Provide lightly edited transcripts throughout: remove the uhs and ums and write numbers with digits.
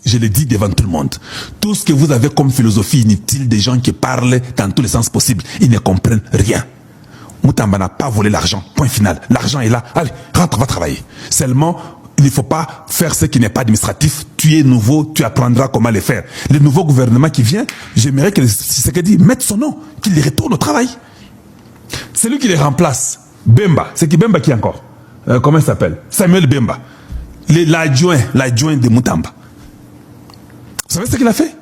Je le dis devant tout le monde. Tout ce que vous avez comme philosophie inutile des gens qui parlent dans tous les sens possibles, ils ne comprennent rien. Moutamba n'a pas volé l'argent. Point final. L'argent est là. Allez, rentre, va travailler. Seulement, il ne faut pas faire ce qui n'est pas administratif. Tu es nouveau, tu apprendras comment le faire. Le nouveau gouvernement qui vient, j'aimerais que Tshisekedi mette son nom, qu'il les retourne au travail. C'est lui qui les remplace. Bemba. C'est qui Bemba qui encore comment il s'appelle? Samuel Bemba. L'adjoint de Moutamba. Vous savez ce qu'il a fait?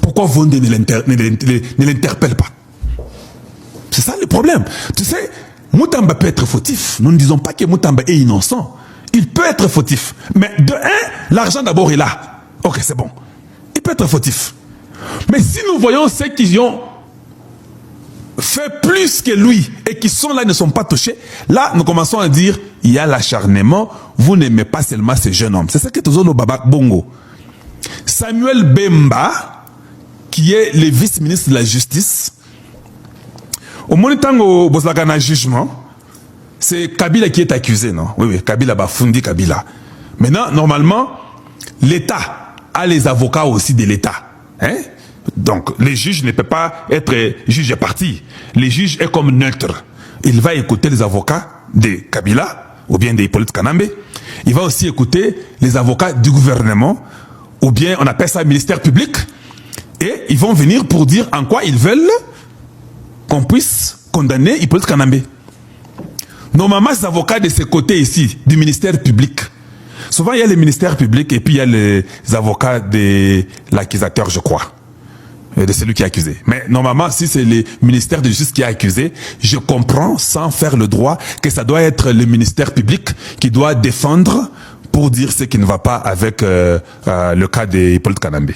Pourquoi Vonde ne l'interpelle pas? C'est ça le problème. Tu sais, Moutamba peut être fautif. Nous ne disons pas que Moutamba est innocent. Il peut être fautif. Mais de un, l'argent d'abord est là. Ok, c'est bon. Il peut être fautif. Mais si nous voyons ceux qui ont fait plus que lui et qui sont là, ne sont pas touchés, là, nous commençons à dire, il y a l'acharnement, vous n'aimez pas seulement ces jeunes hommes. C'est ça que Tozono Baba Bongo. Samuel Bemba, qui est le vice-ministre de la Justice, au Monitango Bozlagana jugement, c'est Kabila qui est accusé, non? Oui, Kabila Bafundi Kabila. Maintenant, normalement, l'État a les avocats aussi de l'État. Hein? Donc, les juges ne peuvent pas être juges et partis. Les juges est comme neutre. Il va écouter les avocats de Kabila, ou bien de Hippolyte Kanambe. Il va aussi écouter les avocats du gouvernement, ou bien on appelle ça ministère public. Et ils vont venir pour dire en quoi ils veulent qu'on puisse condamner Hippolyte Kanambe. Normalement, ces avocats de ce côté ici, du ministère public, souvent il y a les ministères publics et puis il y a les avocats de l'accusateur, je crois, de celui qui est accusé. Mais normalement, si c'est le ministère de justice qui est accusé, je comprends sans faire le droit que ça doit être le ministère public qui doit défendre pour dire ce qui ne va pas avec le cas de Hippolyte Kanambe.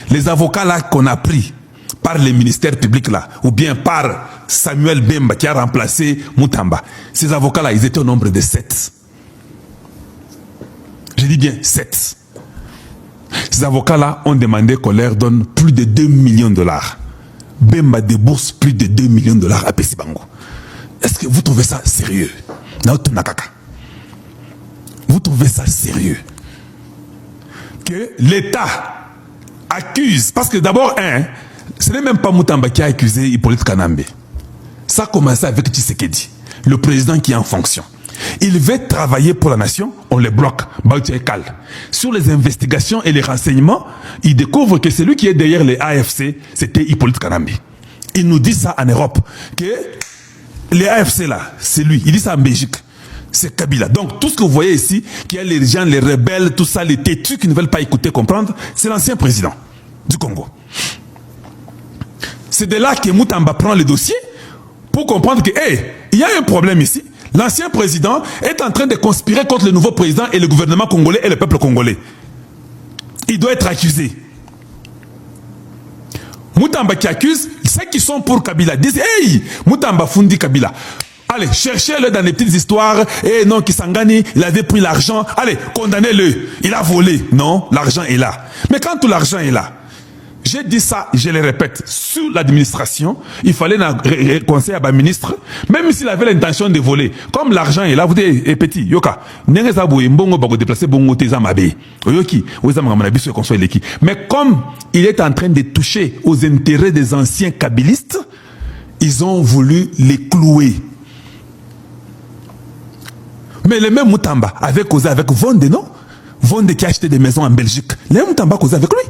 Les avocats là qu'on a pris par les ministères publics là, ou bien par Samuel Bemba qui a remplacé Moutamba. Ces avocats-là, ils étaient au nombre de 7. Je dis bien 7. Ces avocats-là ont demandé qu'on leur donne plus de 2 millions de dollars. Bemba débourse plus de 2 millions de dollars à Pessibango. Est-ce que vous trouvez ça sérieux? Vous trouvez ça sérieux? Que l'État accuse, parce que d'abord, ce n'est même pas Moutamba qui a accusé Hippolyte Kanambe. Ça a commencé avec Tshisekedi, le président qui est en fonction. Il veut travailler pour la nation, on le bloque. Sur les investigations et les renseignements, il découvre que celui qui est derrière les AFC, c'était Hippolyte Kanambe. Il nous dit ça en Europe, que les AFC là, c'est lui. Il dit ça en Belgique. C'est Kabila. Donc tout ce que vous voyez ici, qu'il y a les gens, les rebelles, tout ça, les têtus qui ne veulent pas écouter, comprendre, c'est l'ancien président du Congo. C'est de là que Moutamba prend le dossier pour comprendre que, il y a un problème ici. L'ancien président est en train de conspirer contre le nouveau président et le gouvernement congolais et le peuple congolais. Il doit être accusé. Moutamba qui accuse, ceux qui sont pour Kabila disent, Moutamba fundi Kabila. Allez, cherchez-le dans les petites histoires. Non, Kisangani, il avait pris l'argent. Allez, condamnez-le. Il a volé. Non, l'argent est là. Mais quand tout l'argent est là, j'ai dit ça, je le répète, sous l'administration, il fallait conseiller à ma ministre, même s'il avait l'intention de voler. Comme l'argent est là, vous dites, petit, yoka, mais comme il est en train de toucher aux intérêts des anciens kabylistes, ils ont voulu les clouer. Mais le même Moutamba avait causé avec Vonde, non? Vonde qui a acheté des maisons en Belgique. Le même Moutamba a causé avec lui.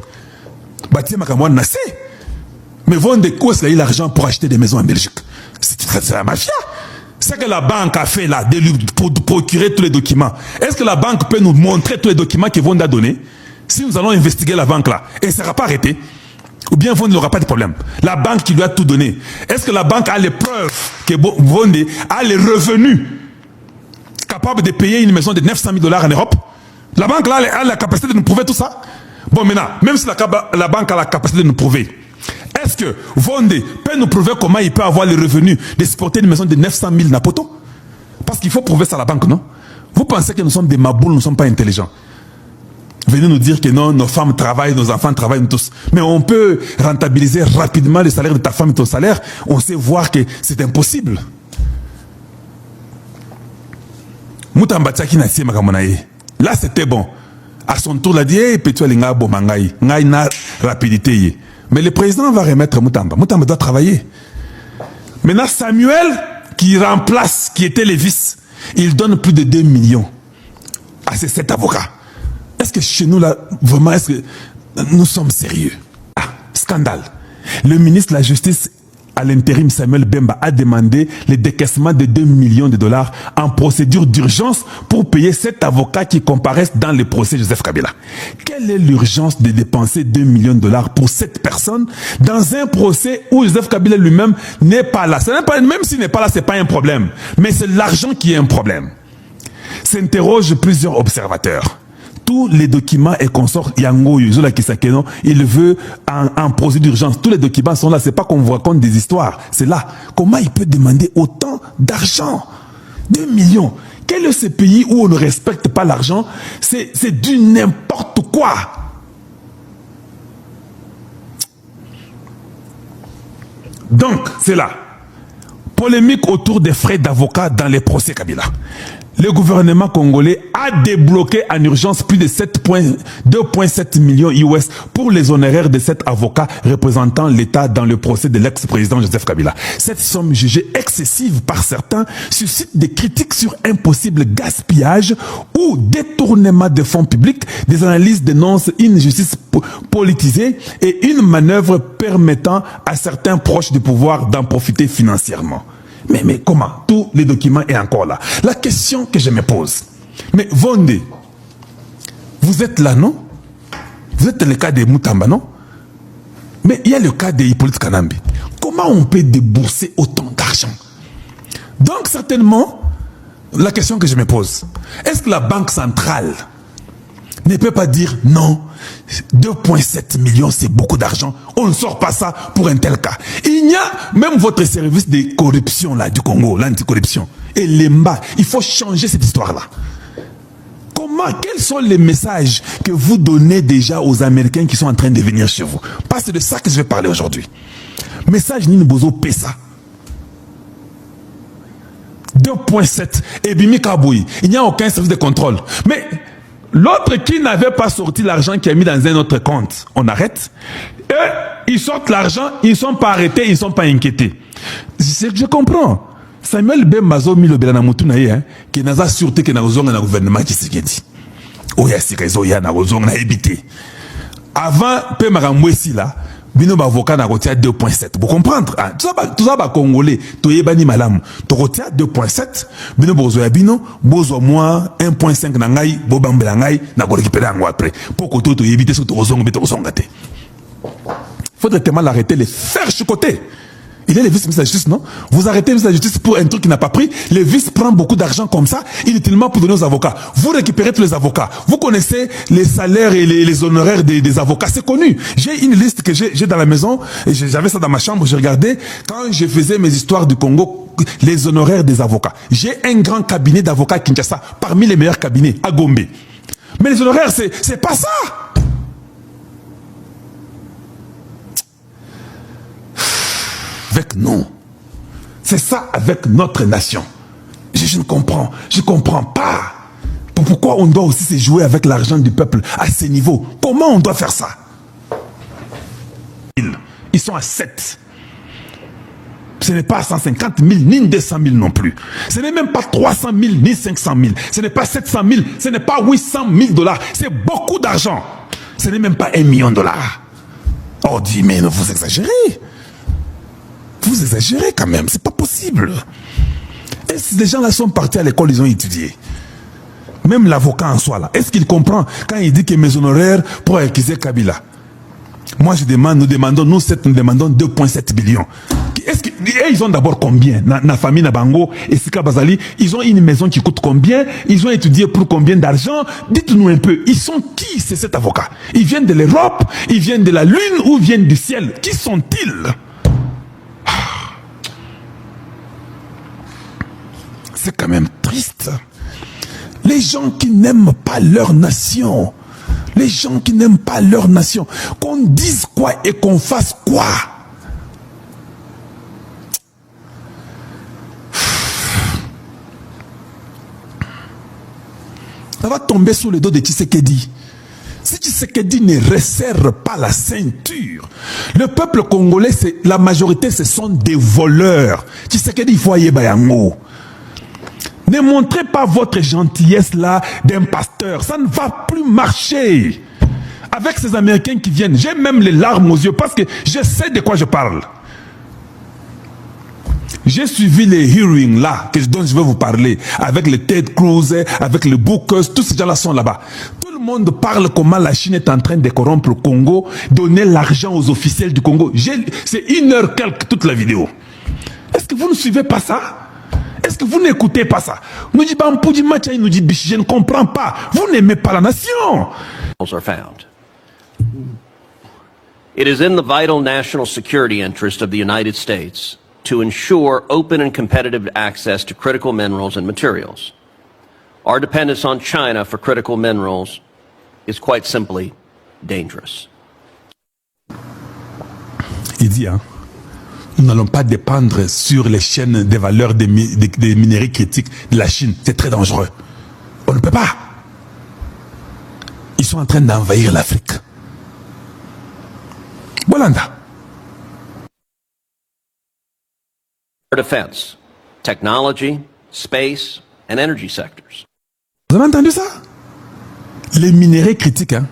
Mais Vonde où est-ce qu'il a eu l'argent pour acheter des maisons en Belgique? C'est la mafia. C'est que la banque a fait là, de lui procurer tous les documents. Est-ce que la banque peut nous montrer tous les documents que Vonde a donnés? Si nous allons investiguer la banque là, et ça ne sera pas arrêté, ou bien Vonde n'aura pas de problème. La banque qui lui a tout donné, est-ce que la banque a les preuves que Vonde a les revenus capables de payer une maison de 900 000 $ en Europe? La banque là a la capacité de nous prouver tout ça? Bon, maintenant, même si la banque a la capacité de nous prouver, est-ce que Vonde peut nous prouver comment il peut avoir les revenus de supporter une maison de 900 000 Napoto? Parce qu'il faut prouver ça à la banque, non? Vous pensez que nous sommes des maboules, nous ne sommes pas intelligents? Venez nous dire que non, nos femmes travaillent, nos enfants travaillent, nous tous. Mais on peut rentabiliser rapidement le salaire de ta femme et ton salaire. On sait voir que c'est impossible. Là, c'était bon. À son tour, il a dit, hey, Pétua Linga Bomangaï, Ngai na rapidité. Mais le président va remettre Moutamba. Moutamba doit travailler. Maintenant, Samuel, qui remplace, qui était le vice, il donne plus de 2 millions à ces 7 avocats. Est-ce que chez nous, là, vraiment, est-ce que nous sommes sérieux? Ah, scandale. Le ministre de la Justice, à l'intérim, Samuel Bemba, a demandé le décaissement de 2 millions de dollars en procédure d'urgence pour payer 7 avocats qui comparaissent dans le procès Joseph Kabila. Quelle est l'urgence de dépenser 2 millions de dollars pour 7 personnes dans un procès où Joseph Kabila lui-même n'est pas là? Même s'il n'est pas là, ce n'est pas un problème. Mais c'est l'argent qui est un problème. S'interrogent plusieurs observateurs. Tous les documents et consorts, Yango, Yuzola Kisakeno, il veut un procès d'urgence. Tous les documents sont là. C'est pas qu'on vous raconte des histoires. C'est là. Comment il peut demander autant d'argent? 2 millions. Quel est ce pays où on ne respecte pas l'argent? C'est du n'importe quoi. Donc, c'est là. Polémique autour des frais d'avocat dans les procès Kabila. Le gouvernement congolais a débloqué en urgence plus de 2,7 millions US pour les honoraires de 7 avocats représentant l'État dans le procès de l'ex-président Joseph Kabila. Cette somme jugée excessive par certains suscite des critiques sur un possible gaspillage ou détournement de fonds publics. Des analyses dénoncent une justice politisée et une manœuvre permettant à certains proches du pouvoir d'en profiter financièrement. Mais comment? Tous les documents est encore là. La question que je me pose, mais Vondé, vous êtes là, non? Vous êtes le cas de Moutamba, non? Mais il y a le cas de Hippolyte Kanambi. Comment on peut débourser autant d'argent? Donc certainement, la question que je me pose, est-ce que la Banque centrale ne peut pas dire non, 2,7 millions, c'est beaucoup d'argent. On ne sort pas ça pour un tel cas. Il y a même votre service de corruption là, du Congo, l'anticorruption. Et l'EMBA, il faut changer cette histoire-là. Comment, quels sont les messages que vous donnez déjà aux Américains qui sont en train de venir chez vous? Parce que c'est de ça que je vais parler aujourd'hui. Message Nini Bozo Pessa. 2,7. Et Bimi Kaboui. Il n'y a aucun service de contrôle. Mais l'autre qui n'avait pas sorti l'argent qui a mis dans un autre compte, on arrête. Eux, ils sortent l'argent, ils ne sont pas arrêtés, ils ne sont pas inquiétés. Je comprends. Samuel Bembazo Milobela na mutu na ye, qui n'a pas sûreté que na ozonga na gouvernement qui s'est dit. Oya sikazo ya na ozonga na ebité. Avant, pe makamwesi là, bino ba avocat na rotia 2,7. Vous comprendre? Ah, tout ça ba congolais, to yebani malamu. To rotia 2,7, bino bozo ya bino, bozo moi 1,5 na ngai, bo bambela ngai na ko récupérer ngo après. Pour que to éviter ce to ozonga beto ozonga te. Faudrait tellement l'arrêter, les faire chicoter. Il est le vice-ministre de la justice, non? Vous arrêtez le ministre de la justice pour un truc qu'il n'a pas pris. Le vice prend beaucoup d'argent comme ça, inutilement pour donner aux avocats. Vous récupérez tous les avocats. Vous connaissez les salaires et les honoraires des avocats. C'est connu. J'ai une liste que j'ai dans la maison. Et j'avais ça dans ma chambre. Je regardais quand je faisais mes histoires du Congo, les honoraires des avocats. J'ai un grand cabinet d'avocats à Kinshasa, parmi les meilleurs cabinets, à Gombe. Mais les honoraires, c'est pas ça. Avec nous. C'est ça avec notre nation. Je ne comprends. Je ne comprends pas. Pourquoi on doit aussi se jouer avec l'argent du peuple à ce niveau? Comment on doit faire ça? Ils sont à 7. Ce n'est pas 150 000 ni 200 000 non plus. Ce n'est même pas 300 000 ni 500 000. Ce n'est pas 700 000. Ce n'est pas 800 000 dollars. C'est beaucoup d'argent. Ce n'est même pas 1 million de dollars. Oh, dis, mais vous exagérez. Vous exagérez quand même, c'est pas possible. Et si les gens là sont partis à l'école, ils ont étudié. Même l'avocat en soi là, est-ce qu'il comprend quand il dit que mes honoraires pour accuser Kabila? Moi je demande, nous demandons 2,7 millions. Et ils ont d'abord combien? Na famille Nabango et Sika Bazali, ils ont une maison qui coûte combien? Ils ont étudié pour combien d'argent? Dites-nous un peu, ils sont qui c'est cet avocat? Ils viennent de l'Europe, ils viennent de la Lune ou viennent du ciel? Qui sont-ils? C'est quand même triste. Les gens qui n'aiment pas leur nation, les gens qui n'aiment pas leur nation, qu'on dise quoi et qu'on fasse quoi. Ça va tomber sous le dos de Tshisekedi. Si Tshisekedi ne resserre pas la ceinture, le peuple congolais, la majorité, ce sont des voleurs. Tshisekedi, il faut y bayango. Ne montrez pas votre gentillesse là d'un pasteur. Ça ne va plus marcher. Avec ces Américains qui viennent, j'ai même les larmes aux yeux parce que je sais de quoi je parle. J'ai suivi les hearings là, dont je vais vous parler, avec le Ted Cruz, avec le Bookers, tous ces gens-là sont là-bas. Tout le monde parle comment la Chine est en train de corrompre le Congo, donner l'argent aux officiels du Congo. C'est 1h quelque toute la vidéo. Est-ce que vous ne suivez pas ça? Est-ce que vous n'écoutez pas ça? Nous dit Bampoudi Macha, il nous dit Bichi, je ne comprends pas. Vous n'aimez pas la nation. Are found. It is in the vital national security interest of the United States to ensure open and competitive access to critical minerals and materials. Our dependence on China for critical minerals is quite simply dangerous. Il dit, hein, nous n'allons pas dépendre sur les chaînes des valeurs des minerais critiques de la Chine. C'est très dangereux. On ne peut pas. Ils sont en train d'envahir l'Afrique. Bolanda. Defense, technology, space, and energy sectors. Vous avez entendu ça? Les minerais critiques, hein,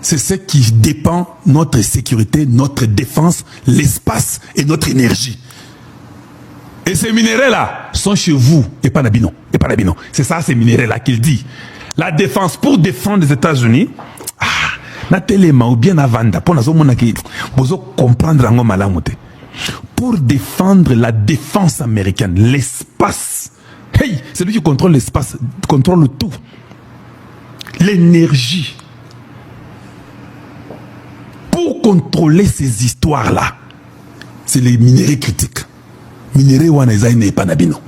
c'est ce qui dépend notre sécurité, notre défense, l'espace et notre énergie. Et ces minéraux-là sont chez vous et pas d'Abino. Et pas d'Abino. C'est ça, ces minéraux-là qu'il dit. La défense, pour défendre les États-Unis, ou bien avanda, pour comprendre pour défendre la défense américaine, l'espace. Hey, c'est lui qui contrôle l'espace, contrôle tout. L'énergie. Pour contrôler ces histoires-là, c'est les minéraux critiques. Minéraux wana n'est pas nabino.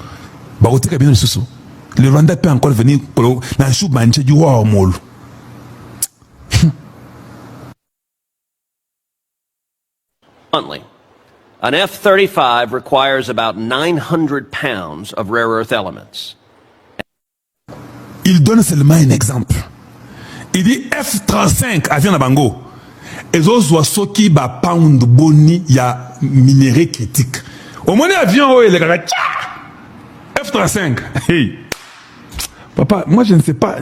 Le Rwanda peut encore venir dans le chou manché du roi Omol. Bluntly, an F-35 requires about 900 pounds of rare earth elements. Il donne seulement un exemple. Il dit F-35 avion na bango. Et aux oiseaux qui ba pound boni ya minéraux critiques. Au moins avion les gars F-35. Hey. Papa, moi je ne sais pas.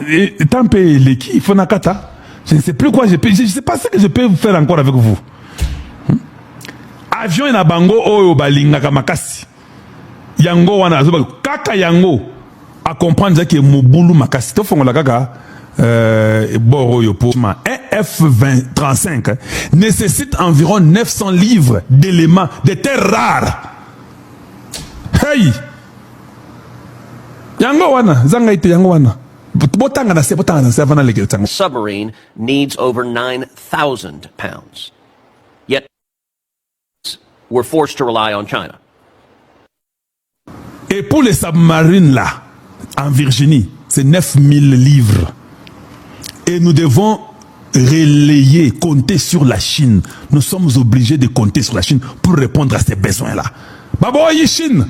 Tant pis les qui font nakata. Je ne sais plus quoi je peux. Je ne sais pas ce que je peux faire encore avec vous. Avion na bango oyo balinga kamakasi. Yango wana azoba kaka yango a comprendre que mobulu makasi to fongola kaka boroyo pour un F-35 nécessite environ 900 livres d'éléments de terres rares. Hey! Yango wana zanga ite yango wana. Botanga na se vana leke tanga. Submarine needs over 9,000 pounds. Yet we're forced to rely on China. Et pour les submarines là, en Virginie, c'est 9000 livres. Et nous devons relayer, compter sur la Chine. Nous sommes obligés de compter sur la Chine pour répondre à ces besoins-là. Babo Chine.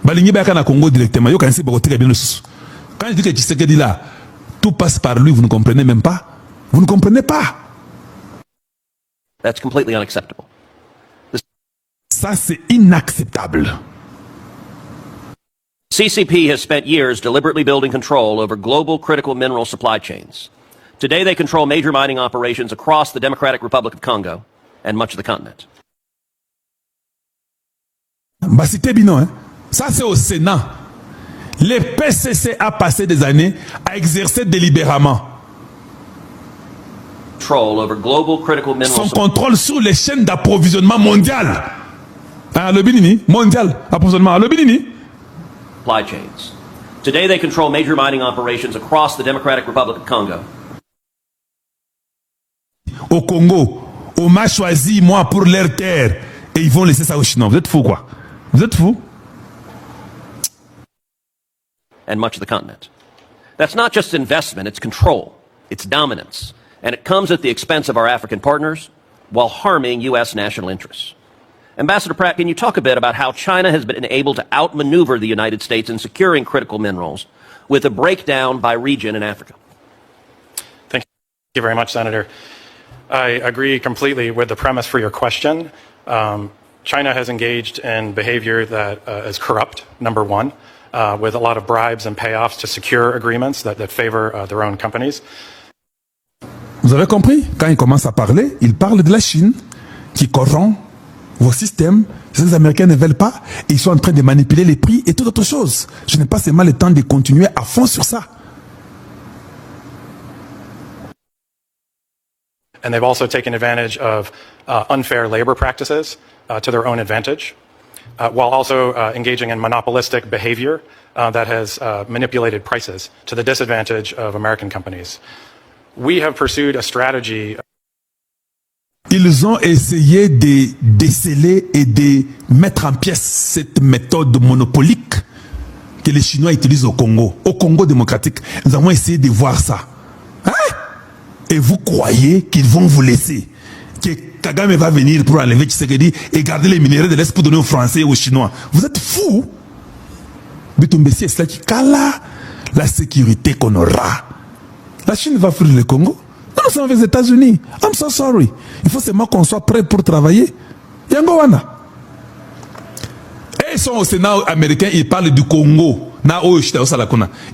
Balingi Baka na Congo directement. Quand je dis que Tshisekedi là, tout passe par lui, vous ne comprenez même pas. Vous ne comprenez pas. That's completely unacceptable. Ça, c'est inacceptable. CCP has spent years deliberately building control over global critical mineral supply chains. Today they control major mining operations across the Democratic Republic of Congo and much of the continent. Bah, c'était bino, hein. Ça, c'est au Sénat. Le PCC a passé des années à exercer délibérément Over global critical mineral son contrôle sur les chaînes d'approvisionnement mondial. Le Binini, mondial, approvisionnement, le Binini. Supply chains. Today they control major mining operations across the Democratic Republic of Congo. Au Congo, on m'a choisi, moi, pour leur terre. Et ils vont laisser ça aux Chinois. Vous êtes fous, quoi? Vous êtes fous? And much of the continent. That's not just investment, it's control. It's dominance. And it comes at the expense of our African partners while harming U.S. national interests. Ambassador Pratt, can you talk a bit about how China has been able to outmaneuver the United States in securing critical minerals with a breakdown by region in Africa? you very much, Senator. I agree completely with the premise for your question. China has engaged in behavior that is corrupt, number one, with a lot of bribes and payoffs to secure agreements that favor their own companies. Vous avez compris? Quand il commence à parler, il parle de la Chine qui corrompt vos systèmes. Les Américains ne veulent pas et ils sont en train de manipuler les prix et toute autre chose. Je n'ai pas seulement le temps de continuer à fond sur ça. And they've also taken advantage of unfair labor practices to their own advantage, while also engaging in monopolistic behavior that has manipulated prices to the disadvantage of American companies. We have pursued a strategy. Ils ont essayé de déceler et de mettre en pièce cette méthode monopolique que les Chinois utilisent au Congo démocratique. Nous avons essayé de voir ça. Hein? Et vous croyez qu'ils vont vous laisser, que Kagame va venir pour enlever Tshisekedi et garder les minéraux de l'Est pour donner aux Français et aux Chinois? Vous êtes fous. Bitumbesi est cela qui cala la sécurité qu'on aura. La Chine va fuir le Congo. Nous sommes les États-Unis. I'm so sorry. Il faut seulement qu'on soit prêt pour travailler. Yangowana. Et ils sont au Sénat américain, ils parlent du Congo.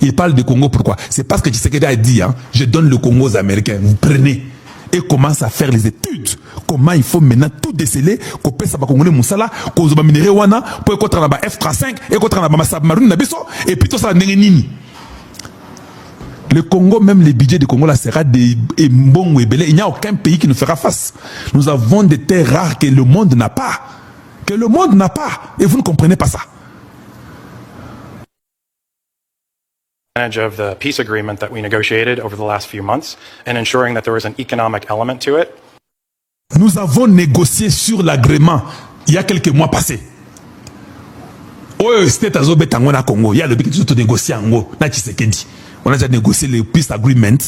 Il parle du Congo, pourquoi? C'est parce que Tshisekedi a dit, hein, je donne le Congo aux Américains, vous prenez. Et commence à faire les études. Comment il faut maintenant tout déceler, qu'on paie ça Congolais Moussala, qu'on se minéré wana, pour qu'on travaille F-35, et qu'on travaille Submarine Nabiso, et puis tout ça, Nengenini. Le Congo, même les budgets du Congo là sera des bons et belés. Il n'y a aucun pays qui nous fera face. Nous avons des terres rares que le monde n'a pas. Que le monde n'a pas. Et vous ne comprenez pas ça. Of the peace agreement that we negotiated over the last few months and ensuring that there was an economic element to it. Nous avons négocié sur l'agrément il y a quelques mois passés. Oh, c'était à Zobetangona Congo. Il y a le but de négocier en Congo. On a déjà négocié le peace agreement.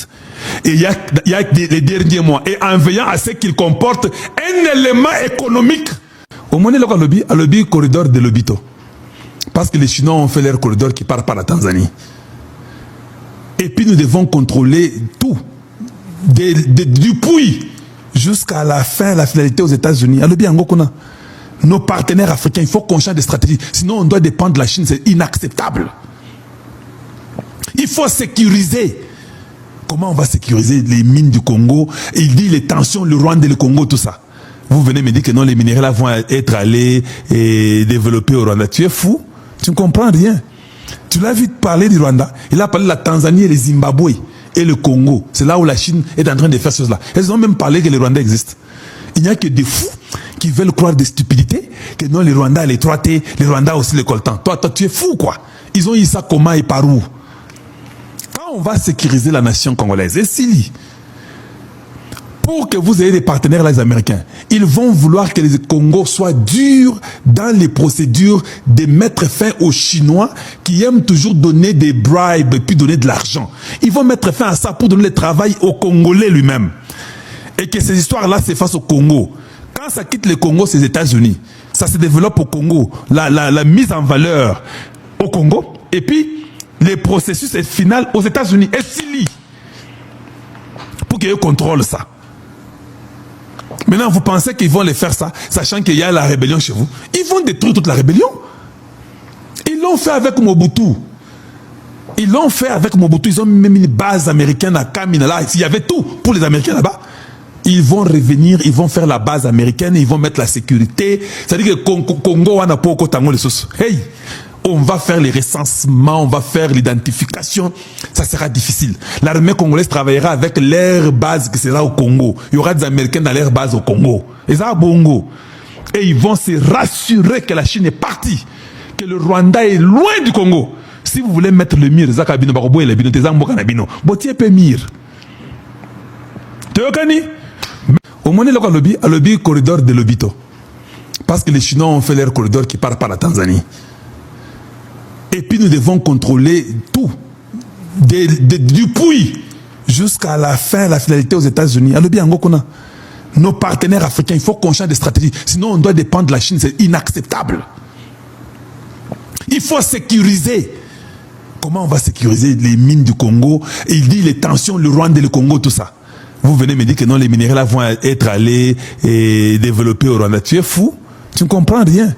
Et il y a les derniers mois. Et en veillant à ce qu'il comporte un élément économique. Au moins, le lobby corridor de Lobito. Parce que les Chinois ont fait leur corridor qui part par la Tanzanie. Et puis nous devons contrôler tout, du puits jusqu'à la fin, la finalité aux États-Unis. Nos partenaires africains, il faut qu'on change de stratégie. Sinon, on doit dépendre de la Chine, c'est inacceptable. Il faut sécuriser. Comment on va sécuriser les mines du Congo? Il dit les tensions, le Rwanda et le Congo, tout ça. Vous venez me dire que non, les minéraux là vont être allés et développés au Rwanda. Tu es fou? Tu ne comprends rien. Tu l'as vu parler du Rwanda. Il a parlé de la Tanzanie et le Zimbabwe et le Congo. C'est là où la Chine est en train de faire ces choses-là. Elles ont même parlé que le Rwanda existe. Il n'y a que des fous qui veulent croire des stupidités, que non, le Rwanda, les 3T, le Rwanda aussi, le coltan. Toi, tu es fou, quoi. Ils ont eu ça comment et par où? Quand on va sécuriser la nation congolaise, et si, pour que vous ayez des partenaires, les Américains, ils vont vouloir que les Congos soient durs dans les procédures de mettre fin aux Chinois qui aiment toujours donner des bribes et puis donner de l'argent. Ils vont mettre fin à ça pour donner le travail au Congolais lui-même. Et que ces histoires-là s'effacent au Congo. Quand ça quitte le Congo, c'est les États-Unis. Ça se développe au Congo. La mise en valeur au Congo. Et puis, le processus est final aux États-Unis. Et Chili. Pour qu'ils contrôlent ça. Maintenant, vous pensez qu'ils vont les faire ça, sachant qu'il y a la rébellion chez vous? Ils vont détruire toute la rébellion. Ils l'ont fait avec Mobutu. Ils ont même une base américaine à Kamina. Là, il y avait tout pour les Américains là-bas. Ils vont revenir, ils vont faire la base américaine, ils vont mettre la sécurité. C'est-à-dire que Congo, on n'a pas encore tango les sauces. Hey! On va faire les recensements, on va faire l'identification. Ça sera difficile. L'armée congolaise travaillera avec leur base qui sera au Congo. Il y aura des Américains dans leur base au Congo. Et ça, Bongo. Et ils vont se rassurer que la Chine est partie. Que le Rwanda est loin du Congo. Si vous voulez mettre le mire, Zakabino, Barobo et le Bino, Tezambo Kanabino, Botier peut mire. Théokani? Au moins, le lobby corridor de Lobito. Parce que les Chinois ont fait leur corridor qui part par la Tanzanie. Et puis nous devons contrôler tout, du puits jusqu'à la fin, la finalité aux États-Unis. Nos partenaires africains, il faut qu'on change de stratégie. Sinon, on doit dépendre de la Chine, c'est inacceptable. Il faut sécuriser. Comment on va sécuriser les mines du Congo? Il dit les tensions, le Rwanda et le Congo, tout ça. Vous venez me dire que non, les minéraux là vont être allés et développés au Rwanda. Tu es fou? Tu ne comprends rien.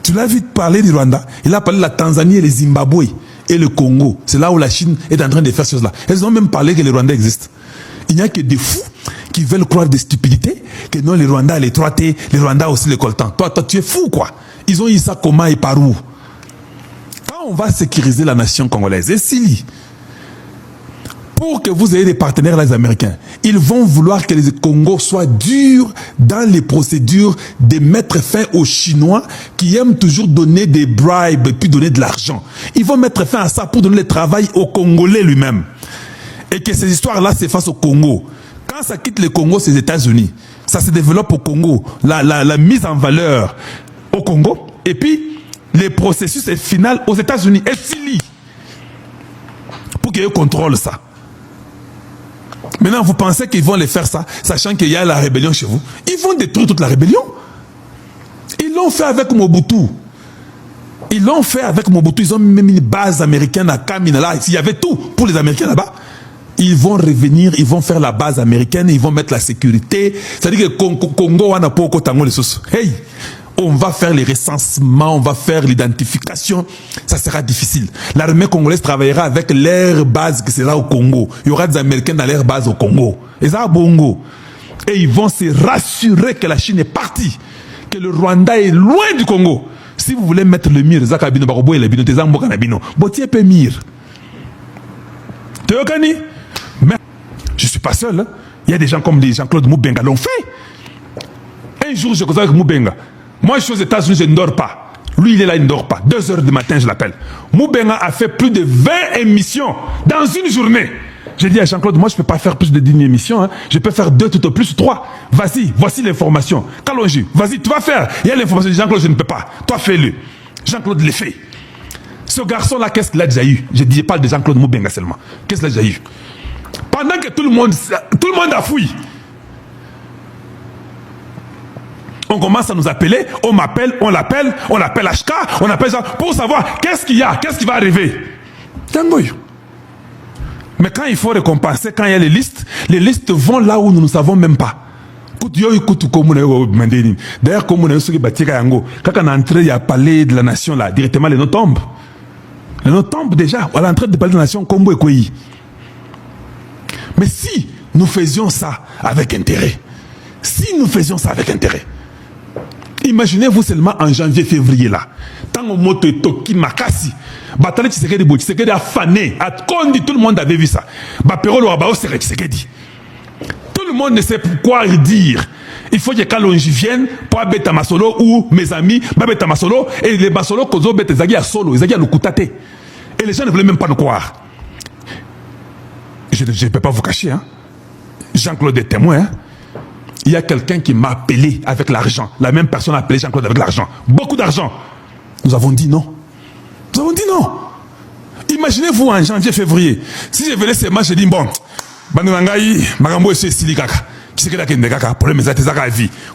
Tu l'as vu parler du Rwanda. Il a parlé de la Tanzanie et le Zimbabwe et le Congo. C'est là où la Chine est en train de faire ces choses-là. Elles ont même parlé que le Rwanda existe. Il n'y a que des fous qui veulent croire des stupidités, que non, le Rwanda, les 3T, le Rwanda aussi le coltan. Toi, tu es fou, quoi. Ils ont eu ça comment et par où? Quand on va sécuriser la nation congolaise, et Sili, pour que vous ayez des partenaires, les Américains, ils vont vouloir que les Congos soient durs dans les procédures de mettre fin aux Chinois qui aiment toujours donner des bribes puis donner de l'argent. Ils vont mettre fin à ça pour donner le travail au Congolais lui-même. Et que ces histoires-là s'effacent au Congo. Quand ça quitte le Congo, c'est les États-Unis. Ça se développe au Congo. La mise en valeur au Congo. Et puis, le processus est final aux États-Unis. Et Sili. Pour qu'ils contrôlent ça. Maintenant, vous pensez qu'ils vont les faire ça, sachant qu'il y a la rébellion chez vous? Ils vont détruire toute la rébellion. Ils l'ont fait avec Mobutu. Ils l'ont fait avec Mobutu. Ils ont même une base américaine à Kamina. Là, il y avait tout pour les Américains là-bas. Ils vont revenir, ils vont faire la base américaine, ils vont mettre la sécurité. C'est-à-dire que Congo, on n'a pas encore tango les sauces. Hey, on va faire les recensements, on va faire l'identification. Ça sera difficile. L'armée congolaise travaillera avec l'air base qui sera au Congo. Il y aura des Américains dans l'air base au Congo. Et ça, Bongo. Et ils vont se rassurer que la Chine est partie, que le Rwanda est loin du Congo. Si vous voulez mettre le mire, Zakabino Barobo et le Bino, Tezambo Kanabino, Botier peut mire. Théokani? Mais je ne suis pas seul. Hein. Il y a des gens comme Jean-Claude Moubenga l'ont fait. Un jour, je cause avec Moubenga. Moi, je suis aux États-Unis, je ne dors pas. Lui, il est là, il ne dort pas. 2 h du matin, je l'appelle. Moubenga a fait plus de 20 émissions dans une journée. J'ai dit à Jean-Claude, moi, je ne peux pas faire plus de 10 émissions. Hein. Je peux faire 2 tout au plus, 3. Vas-y, voici l'information. Kalonji, vas-y, tu vas faire. Il y a l'information de Jean-Claude, je ne peux pas. Toi, fais-le. Jean-Claude l'a fait. Ce garçon-là, qu'est-ce qu'il a déjà eu? Je dis pas de Jean-Claude Moubenga seulement. Qu'est-ce qu'il a déjà eu? Pendant que tout le monde a fouillé, on commence à nous appeler, on m'appelle, on l'appelle HK, on appelle ça pour savoir qu'est-ce qu'il y a, qu'est-ce qui va arriver. Mais quand il faut récompenser, quand il y a les listes vont là où nous ne savons même pas. D'ailleurs, comme on a eu quand on est entré, il y a parlé de la nation là, directement les noms tombent. Les noms tombent déjà, à l'entrée de parler de la nation, Combo et Koyi. Mais si nous faisions ça avec intérêt, imaginez-vous seulement en janvier-février là, tant au moto Toki Makasi, Batale Tshisekedi Boy, Tshisekedi a fané, a Kondi, tout le monde avait vu ça. Bapero Loabao Sere Tshisekedi. Tout le monde ne sait pourquoi dire. Il faut que Kalonji vienne pour Abeta Masolo ou mes amis, Babeta Masolo, et les Masolo Kozo Bete Zagi à Solo, Zagi à Lukutate. Et les gens ne voulaient même pas nous croire. Je ne peux pas vous cacher, hein. Jean-Claude est témoin. Hein. Il y a quelqu'un qui m'a appelé avec l'argent. La même personne a appelé Jean-Claude avec l'argent. Beaucoup d'argent. Nous avons dit non. Imaginez-vous en janvier, février. Si je venais seulement, je dis bon, vous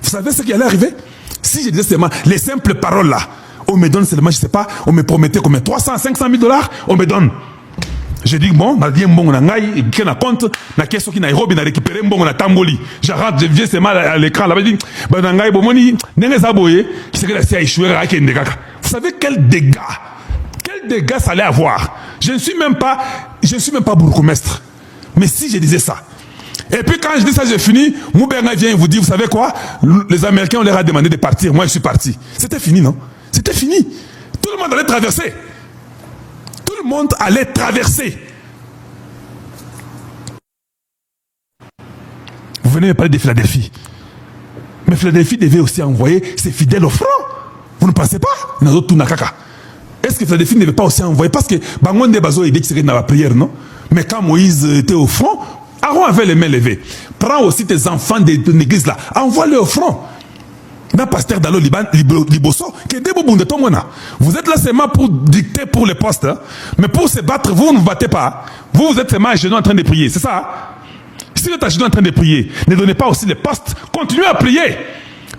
savez ce qui allait arriver? Si je disais seulement les simples paroles là, on me donne seulement, je ne sais pas, on me promettait combien? 300, 500 000 $, on me donne. Je dis bon, je na compte, na keso ki Nairobi na récupérer mbongo na Tamboli. Je rentre, je viens seulement à l'écran là, je dis vous savez quel dégât ça allait avoir? Je ne suis même pas bourgmestre. Mais si je disais ça, et puis quand je dis ça, j'ai fini, Moubenga vient et vous dit, vous savez quoi? Les Américains, on leur a demandé de partir, moi je suis parti. C'était fini, non? C'était fini. Tout le monde allait traverser. Tout le monde allait traverser. Vous venez me parler de Philadelphie. Mais Philadelphie devait aussi envoyer ses fidèles au front. Vous ne pensez pas? Est-ce que Philadelphie ne devait pas aussi envoyer? Parce que Bangonde Bazo il dit que c'est dans la prière, non? Mais quand Moïse était au front, Aaron avait les mains levées. Prends aussi tes enfants de l'église là, envoie-les au front. Dans pasteur Dalo Liboso, vous êtes là seulement pour dicter pour les postes, hein? Mais pour se battre, vous ne vous battez pas. Vous êtes seulement à genoux en train de prier, c'est ça? Hein? Si vous êtes à genoux en train de prier, ne donnez pas aussi les postes, continuez à prier.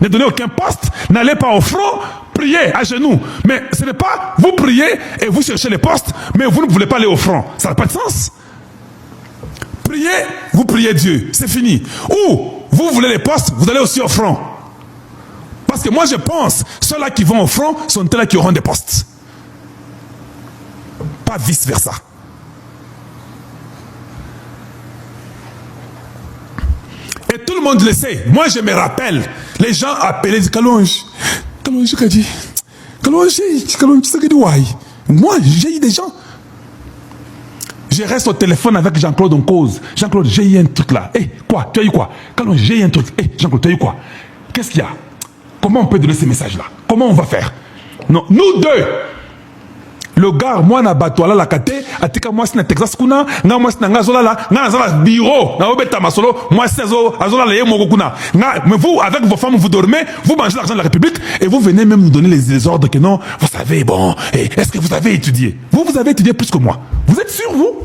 Ne donnez aucun poste, n'allez pas au front, priez à genoux. Mais ce n'est pas vous priez et vous cherchez les postes, mais vous ne voulez pas aller au front. Ça n'a pas de sens. vous priez Dieu, c'est fini. Ou vous voulez les postes, vous allez aussi au front. Parce que moi je pense, ceux-là qui vont au front sont ceux-là qui auront des postes. Pas vice versa. Et tout le monde le sait. Moi je me rappelle, les gens appelaient Kalonji. Kalonji Kadi. Kalonji Kadi Wai. Moi j'ai eu des gens. Je reste au téléphone avec Jean-Claude en cause. Jean-Claude, j'ai eu un truc là. Eh, quoi? Tu as eu quoi? Kalonji, j'ai eu un truc. Eh, Jean-Claude, tu as eu quoi? Qu'est-ce qu'il y a? Comment on peut donner ces messages-là? Comment on va faire? Non, nous deux. Le gars, moi, na batouala la kate, atika moi, c'est na Texas kuna, nga moi, c'est na ngazola la, nga nazola bureau, na obeta masolo, moi, c'est azola la yemo kuna. Mais vous, avec vos femmes, vous dormez, vous mangez l'argent de la République, et vous venez même nous donner les ordres que non, vous savez, bon, est-ce que vous avez étudié? Vous avez étudié plus que moi. Vous êtes sûr, vous?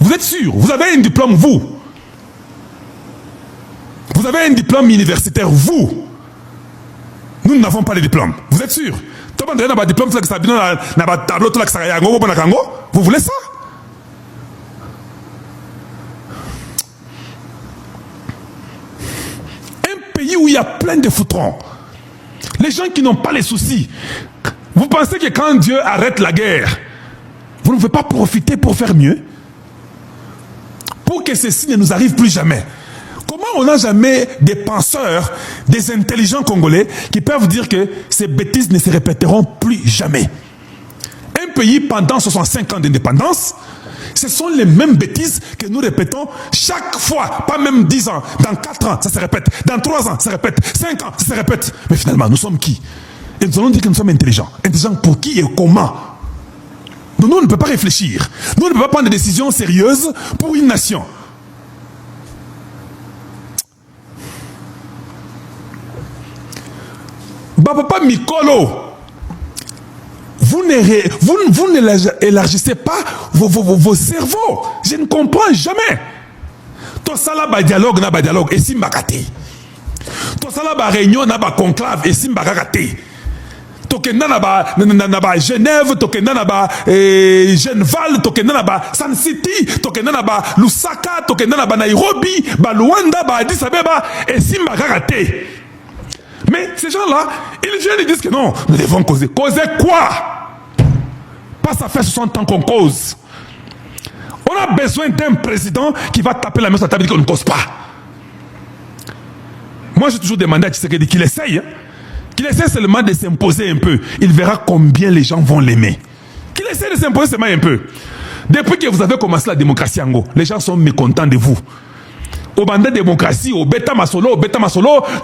Vous êtes sûr? Vous avez un diplôme, vous? Vous avez un diplôme universitaire, vous? Nous n'avons pas les diplômes. Vous êtes sûr? Vous voulez ça? Un pays où il y a plein de foutrons. Les gens qui n'ont pas les soucis. Vous pensez que quand Dieu arrête la guerre, vous ne pouvez pas profiter pour faire mieux? Pour que ceci ne nous arrive plus jamais. Comment on n'a jamais des penseurs, des intelligents Congolais qui peuvent dire que ces bêtises ne se répéteront plus jamais? Un pays pendant 65 ans d'indépendance, ce sont les mêmes bêtises que nous répétons chaque fois, pas même 10 ans. Dans 4 ans, ça se répète. Dans 3 ans, ça se répète. 5 ans, ça se répète. Mais finalement, nous sommes qui? Et nous allons dire que nous sommes intelligents. Intelligents pour qui et comment? Nous ne pouvons pas réfléchir. Nous ne pouvons pas prendre des décisions sérieuses pour une nation. Papa Mikolo, vous n'élargissez pas vos cerveaux. Je ne comprends jamais. Tout ça là, dialogue, n'a pas dialogue, et si mbakate. Tout ça là, réunion, n'a pas conclave, et si mbakate. Tokenda na ba Genève, tokenda na ba Genval, tokenda na ba San City, tokenda na ba Lusaka, tokenda na ba Nairobi, ba Luanda, ba Addis Abeba, et si mbakate. Mais ces gens-là, ils viennent et disent que non, nous devons causer. Causer quoi? Pas ça fait 60 ans qu'on cause. On a besoin d'un président qui va taper la main sur la table et dire qu'on ne cause pas. Moi, j'ai toujours demandé à Tshisekedi qu'il essaye. Qu'il essaie seulement de s'imposer un peu. Il verra combien les gens vont l'aimer. Qu'il essaie de s'imposer seulement un peu. Depuis que vous avez commencé la démocratie en Ango, les gens sont mécontents de vous. Au bandet démocratie, au bêta masolo,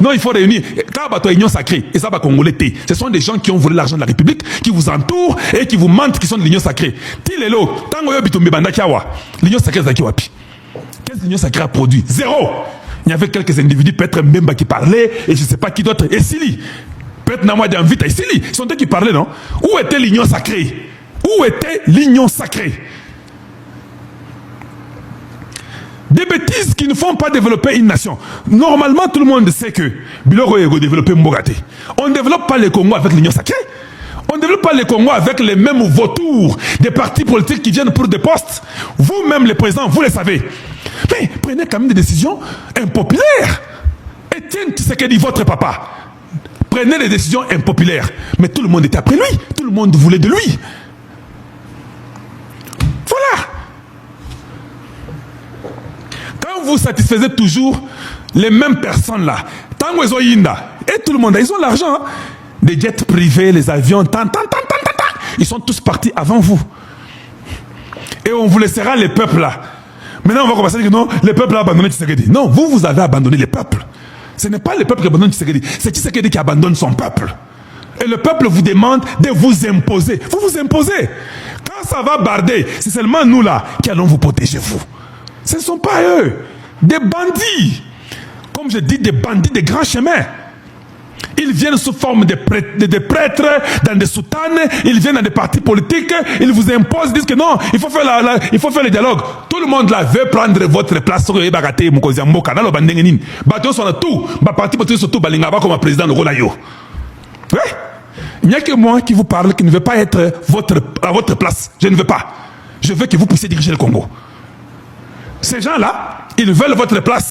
non, il faut réunir. Quand il y a union sacrée, et ça va Congolais. Ce sont des gens qui ont volé l'argent de la République, qui vous entourent et qui vous mentent, qui sont de l'union sacrée. Tilelo, tango yo bitumbe banda kiawa, l'union sacrée zaki wapi. Qu'est-ce que l'union sacrée a produit? Zéro. Il y avait quelques individus, peut-être Mbemba qui parlait, et je ne sais pas qui d'autre, et Sili. Peut-être Namwa d'Anvita et Sili. Ils sont eux qui parlaient, non? Où était l'union sacrée? Où était l'union sacrée? Des bêtises qui ne font pas développer une nation. Normalement, tout le monde sait que Biloko Ego développer Mbogate. On ne développe pas le Congo avec l'union sacrée. On ne développe pas le Congo avec les mêmes vautours des partis politiques qui viennent pour des postes. Vous-même, les présidents, vous le savez. Mais prenez quand même des décisions impopulaires. Etienne Tshisekedi, votre papa. Prenez des décisions impopulaires. Mais tout le monde était après lui. Tout le monde voulait de lui. Voilà. Quand vous satisfaisez toujours les mêmes personnes là, tant qu'ils ont et tout le monde, ils ont l'argent, hein? Des jets privés, les avions, ils sont tous partis avant vous. Et on vous laissera les peuples là. Maintenant on va commencer à dire que non, les peuples ont abandonné Tshisekedi. Non, vous avez abandonné les peuples. Ce n'est pas le peuple qui abandonne Tshisekedi, c'est Tshisekedi qui abandonne son peuple. Et le peuple vous demande de vous imposer. Vous vous imposez. Quand ça va barder, c'est seulement nous là qui allons vous protéger vous. Ce ne sont pas eux, des bandits. Comme je dis, des bandits de grands chemins. Ils viennent sous forme de prêtres, dans des soutanes, ils viennent dans des partis politiques, ils vous imposent, ils disent que non, il faut faire le dialogue. Tout le monde là veut prendre votre place. Tout, parti politique surtout, comme président de Rolayo. Il n'y a que moi qui vous parle, qui ne veut pas être à votre place. Je ne veux pas. Je veux que vous puissiez diriger le Congo. Ces gens-là, ils veulent votre place.